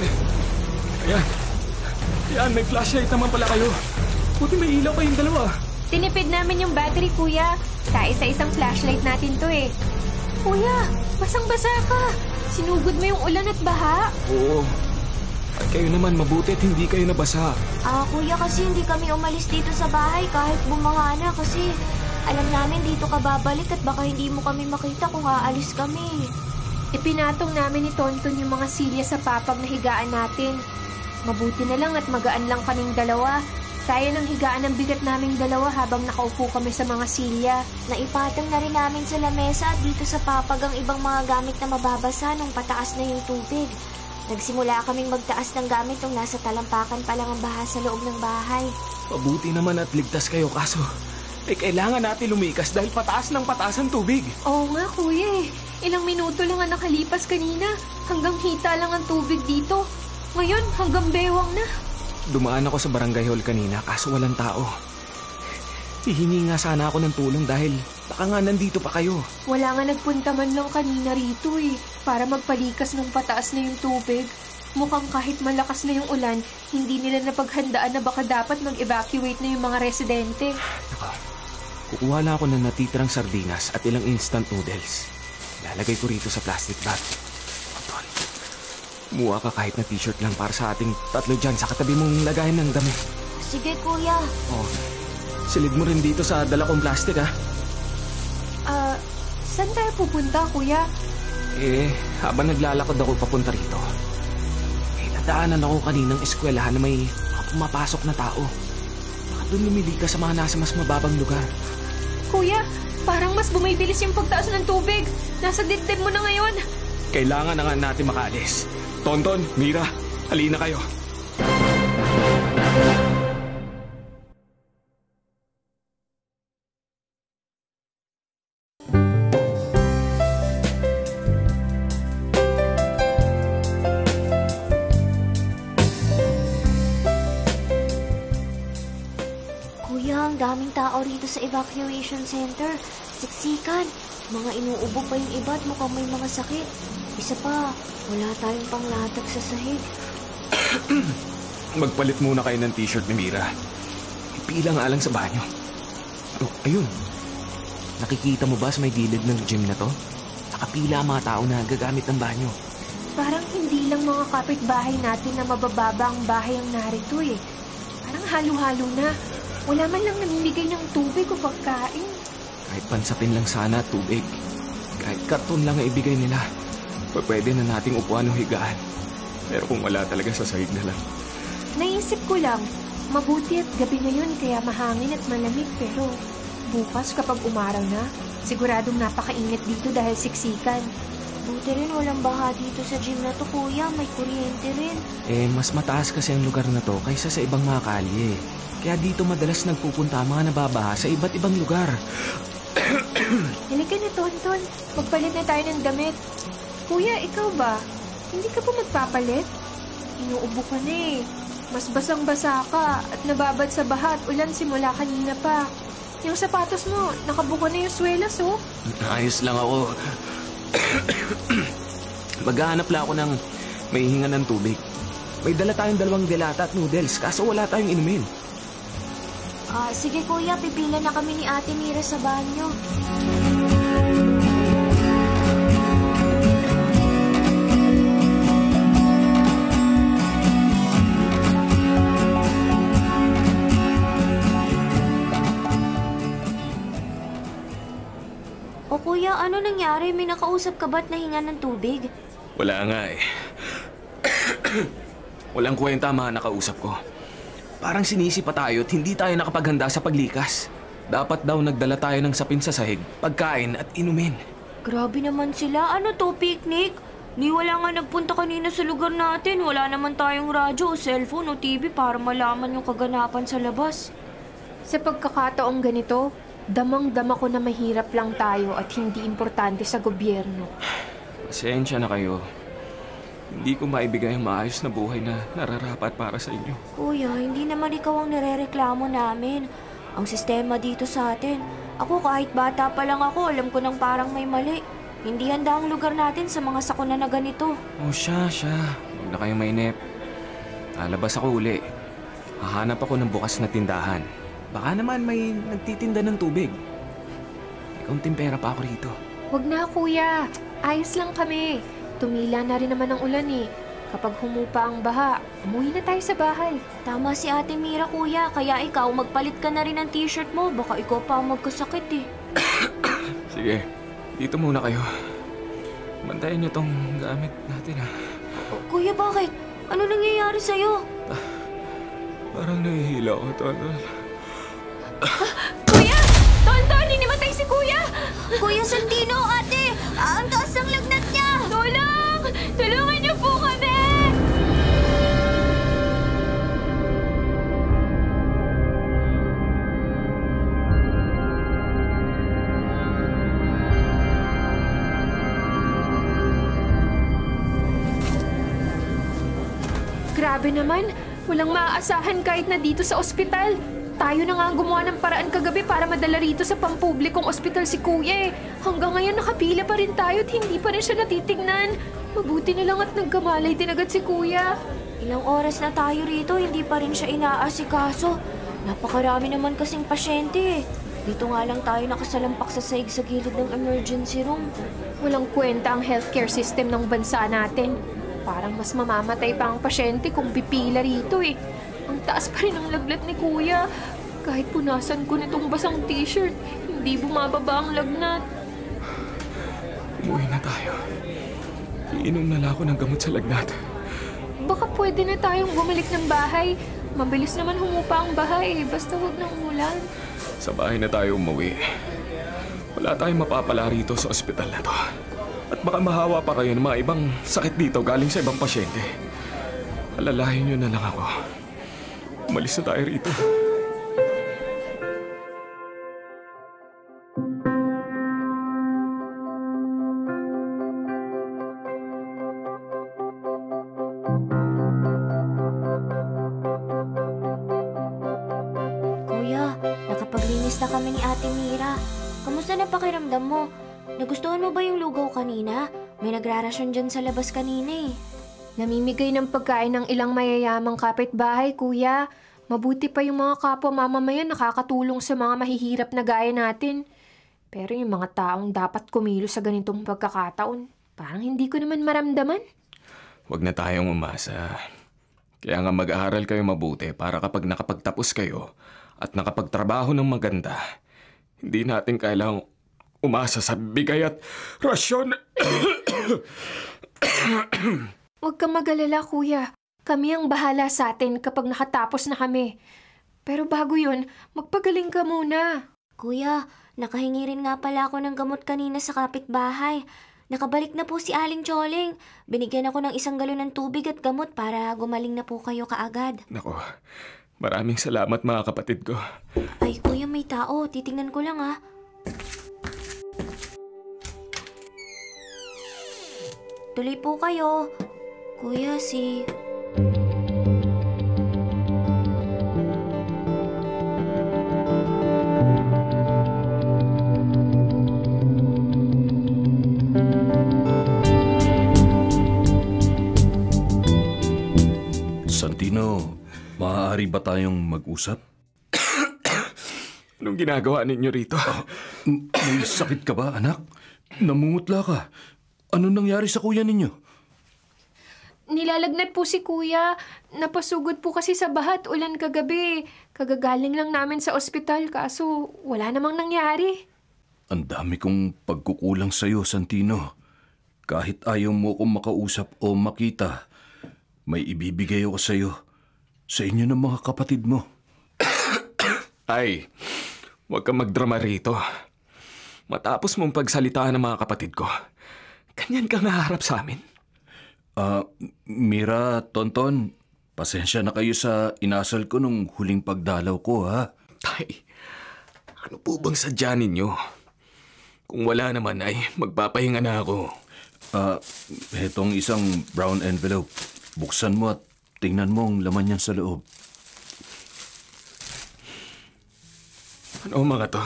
Ayan. Ayan, may flashlight naman pala kayo. Buti may ilaw kayong dalawa. Tinipid namin yung battery, kuya. Kaisa-isang flashlight natin to eh. Kuya, basang-basa ka. Sinugod mo yung ulan at baha. Oo. At kayo naman, mabuti at hindi kayo nabasa. Kuya, kasi hindi kami umalis dito sa bahay kahit bumanga na kasi alam namin dito ka babalik at baka hindi mo kami makita kung aalis kami. Ipinatong namin ni Tonton yung mga silya sa papag na higaan natin. Mabuti na lang at magaan lang kaming dalawa. Kaya ng higaan ng bigat naming dalawa habang nakaupo kami sa mga silya. Naipatong na rin namin sa lamesa at dito sa papag ang ibang mga gamit na mababasa nung pataas na yung tubig. Nagsimula kaming magtaas ng gamit nung nasa talampakan pa lang ang baha sa loob ng bahay. Mabuti naman at ligtas kayo kaso kailangan natin lumikas dahil pataas ng pataas ang tubig. Oo nga, kuya eh. Ilang minuto lang ang nakalipas kanina. Hanggang hita lang ang tubig dito. Ngayon, hanggang bewang na. Dumaan ako sa barangay hall kanina kaso walang tao. Hihingi nga sana ako ng tulong dahil baka nga nandito pa kayo. Wala nga nagpunta man lang kanina rito eh. Para magpalikas ng pataas na yung tubig. Mukhang kahit malakas na yung ulan, hindi nila napaghandaan na baka dapat mag-evacuate na yung mga residente. Kukuha na ako ng natitirang sardinas at ilang instant noodles. Lalagay ko rito sa plastic bag. Kumuha ka kahit na t-shirt lang para sa ating tatlo dyan sa katabi mong lagayan ng dami. Sige, kuya. Oh, silid mo rin dito sa dala kong plastic, ha? Saan tayo pupunta, kuya? Habang naglalakad ako papunta rito, nadaanan ako kaninang eskwelahan na may mga pumapasok na tao. Baka doon lumili ka sa mga nasa mas mababang lugar. Kuya, parang mas bumibilis yung pagtaas ng tubig. Nasa dibdib mo na ngayon. Kailangan na nga natin makaalis. Tonton, Mira, halina kayo. Kuya, ang daming tao rito sa evacuation center. Siksikan. Mga inuubo pa yung iba at mukhang may mga sakit. Isa pa, wala tayong panglatag sa sahig. Magpalit muna kayo ng t-shirt ni Mira. Ipila nga lang sa banyo. Oh, ayun. Nakikita mo ba sa may gilid ng gym na to? Nakapila ang mga tao na gagamit ng banyo. Parang hindi lang mga kapitbahay natin na mabababa ang bahay ang narito eh. Parang halo-halo na. Wala man lang namimigay ng tubig o pagkain. Kahit pansapin lang sana at tubig. Kahit karton lang ang ibigay nila. Pwede na nating upuan o higaan. Pero kung wala talaga sa sahig na lang. Naisip ko lang, mabuti at gabi ngayon kaya mahangin at malamig pero bukas kapag umaraw na, siguradong napakainit dito dahil siksikan. Buti rin walang baha dito sa gym na to, kuya. May kuryente rin. Mas mataas kasi ang lugar na to kaysa sa ibang mga kalye. Kaya dito madalas nagpupunta ang mga nababaha sa iba't ibang lugar. Halika na, Tonton. Magpalit na tayo ng damit. Kuya, ikaw ba? Hindi ka pa magpapalit? Inuubo ka na eh. Mas basang-basa ka at nababad sa baha at ulan simula kanina pa. Yung sapatos mo, nakabuka na yung swelas, oh. Ayos lang ako. Maghahanap lang ako ng may hinga ng tubig. May dala tayong 2 delata at noodles, kaso wala tayong inumin. Sige kuya, pipila na kami ni Ate Mira sa banyo. O kuya, ano nangyari? May nakausap ka ba't nahinga ng tubig? Wala nga eh. Walang kwenta mga nakausap ko. Parang sinisi pa tayo at hindi tayo nakapaghanda sa paglikas. Dapat daw nagdala tayo ng sapin sa sahig, pagkain at inumin. Grabe naman sila. Ano to, picnic? Ni wala nga nagpunta kanina sa lugar natin. Wala naman tayong radyo o cellphone o TV para malaman yung kaganapan sa labas. Sa pagkakataong ganito, damang-dama ko na mahirap lang tayo at hindi importante sa gobyerno. Pasensya na kayo. Hindi ko maibigay ang maayos na buhay na nararapat para sa inyo. Kuya, hindi naman ikaw ang nirereklamo namin. Ang sistema dito sa atin. Ako kahit bata pa lang ako, alam ko nang parang may mali. Hindi handa ang lugar natin sa mga sakuna na ganito. Oh, siya. Huwag na kayong mainip. Lalabas ako uli. Hahanap ako ng bukas na tindahan. Baka naman may nagtitinda ng tubig. May kaunting pera pa ako rito. Huwag na, kuya. Ayos lang kami. Tumila na rin naman ang ulan eh. Kapag humupa ang baha, umuwi na tayo sa bahay. Tama si Ate Mira, kuya. Kaya ikaw, magpalit ka na rin ng t-shirt mo. Baka ikaw pa ang magkasakit eh. Sige, dito muna kayo. Bantayan niyo tong gamit natin ha. Kuya, bakit? Ano nangyayari sa'yo? Parang nahihila ako, Tonton. Kuya! Tonton! Hinimatay si kuya! Kuya Santino, ate! Ang taas ng lagnat niya! Tulong! Tulungan niyo po kami! Grabe naman! Walang maaasahan kahit na dito sa ospital. Tayo na nga ang gumawa ng paraan kagabi para madala rito sa pampublikong ospital si Kuya eh. Hanggang ngayon nakapila pa rin tayo at hindi pa rin siya natitignan. Mabuti na lang at nagkamalay din agad si Kuya. Ilang oras na tayo rito, hindi pa rin siya inaasikaso. Napakarami naman kasing pasyente eh. Dito nga lang tayo nakasalampak sa sahig sa gilid ng emergency room. Walang kwenta ang healthcare system ng bansa natin. Parang mas mamamatay pa ang pasyente kung pipila rito eh. Ang taas pa rin ang lagnat ni Kuya. Kahit punasan ko nitong basang t-shirt, hindi bumababa ang lagnat. Umuwi na tayo. Iinom na lang ako ng gamot sa lagnat. Baka pwede na tayong bumalik ng bahay. Mabilis naman humupa ang bahay, basta huwag nang umulan. Sa bahay na tayo umuwi. Wala tayong mapapala rito sa ospital na to. At baka mahawa pa kayo ng mga ibang sakit dito galing sa ibang pasyente. Alalahin niyo na lang ako. Umalis na tayo rito. Kuya, nakapaglinis na kami ni Ate Mira. Kamusta na pakiramdam mo? Nagustuhan mo ba yung lugaw kanina? May nagrarasyon dyan sa labas kanina eh. Namimigay ng pagkain ng ilang mayayamang kapitbahay, Kuya. Mabuti pa yung mga kapwa mamamayan nakakatulong sa mga mahihirap na gaya natin. Pero yung mga taong dapat kumilos sa ganitong pagkakataon, parang hindi ko naman maramdaman. Huwag na tayong umasa. Kaya nga mag-aaral kayo mabuti para kapag nakapagtapos kayo at nakapagtrabaho ng maganda, hindi natin kailangang umasa sa bigay at rasyon. Huwag kang mag-alala, Kuya. Kami ang bahala sa atin kapag nakatapos na kami. Pero bago yun, magpagaling ka muna. Kuya, nakahingi rin nga pala ako ng gamot kanina sa kapitbahay. Nakabalik na po si Aling Choling. Binigyan ako ng 1 galon ng tubig at gamot para gumaling na po kayo kaagad. Nako, maraming salamat mga kapatid ko. Ay, kuya, may tao. Titingnan ko lang, ha. Tuloy po kayo. Kuya, si... Santino, maaari ba tayong mag-usap? Anong ginagawa ninyo rito? May sakit ka ba, anak? Namumutla ka. Ano nangyari sa kuya ninyo? Nilalagnat po si kuya. Napasugod po kasi sa bahat ulan kagabi. Kagagaling lang namin sa ospital kaso wala namang nangyari. Ang dami kong pagkukulang sa'yo, Santino. Kahit ayaw mo akong makausap o makita, may ibibigay ako sa'yo. Sa inyo ng mga kapatid mo. Ay, huwag kang magdrama rito. Matapos mong pagsalitaan ng mga kapatid ko, ganyan kang naharap sa amin. Mira, Tonton, pasensya na kayo sa inasal ko nung huling pagdalaw ko, ha? Tay, ano po bang sadya ninyo? Kung wala naman ay magpapahinga na ako. Hetong isang brown envelope. Buksan mo at tingnan mo ang laman niyan sa loob. Ano mga to?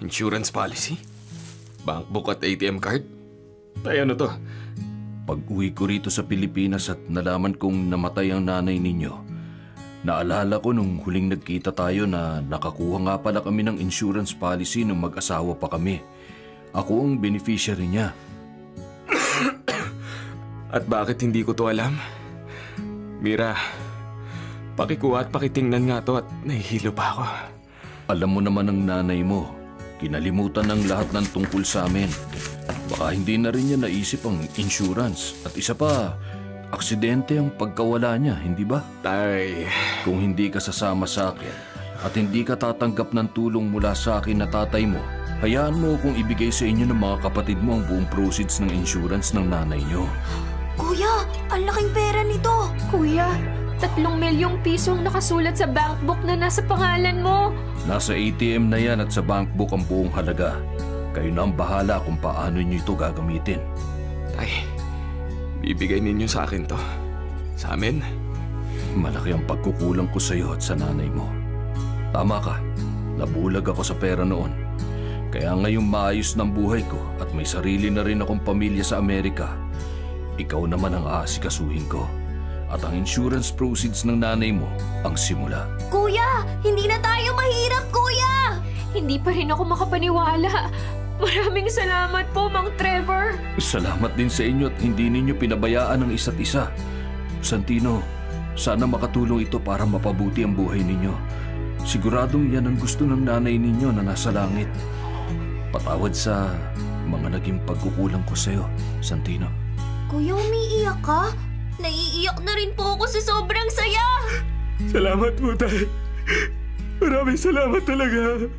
Insurance policy? Bank book at ATM card? Tay, ano to? Pag-uwi ko rito sa Pilipinas at nalaman kong namatay ang nanay ninyo, naalala ko nung huling nagkita tayo na nakakuha nga pala kami ng insurance policy nung mag-asawa pa kami. Ako ang beneficiary niya. At bakit hindi ko to alam? Mira, pakikuha at pakitingnan nga to at nahihilo pa ako. Alam mo naman ang nanay mo, kinalimutan ng lahat ng tungkol sa amin. Baka hindi na rin niya naisip ang insurance. At isa pa, aksidente ang pagkawala niya, hindi ba? Tay, Kung hindi ka sasama sa akin at hindi ka tatanggap ng tulong mula sa akin na tatay mo, hayaan mo kung ibigay sa inyo ng mga kapatid mo ang buong proceeds ng insurance ng nanay niyo. Kuya, ang laking pera nito. Kuya, 3 milyong pisong nakasulat sa bank book na nasa pangalan mo. Nasa ATM na yan at sa bank book ang buong halaga. Kayo na ang bahala kung paano niyo ito gagamitin. tay, bibigay ninyo sa akin to. Sa amin? Malaki ang pagkukulang ko sa iyo at sa nanay mo. Tama ka, nabulag ako sa pera noon. Kaya ngayong maayos ng buhay ko at may sarili na rin akong pamilya sa Amerika, ikaw naman ang aasikasuhin ko. At ang insurance proceeds ng nanay mo ang simula. Kuya, hindi na tayo mahirap, kuya! Hindi pa rin ako makapaniwala. Maraming salamat po, Mang Trevor. Salamat din sa inyo at hindi ninyo pinabayaan ang isa't isa. Santino, sana makatulong ito para mapabuti ang buhay ninyo. Siguradong yan ang gusto ng nanay ninyo na nasa langit. Patawad sa mga naging pagkukulang ko sa'yo, Santino. Kuya, umiiyak ka? Naiiyak na rin po ako sa sobrang saya. Salamat po, tay. Maraming salamat talaga.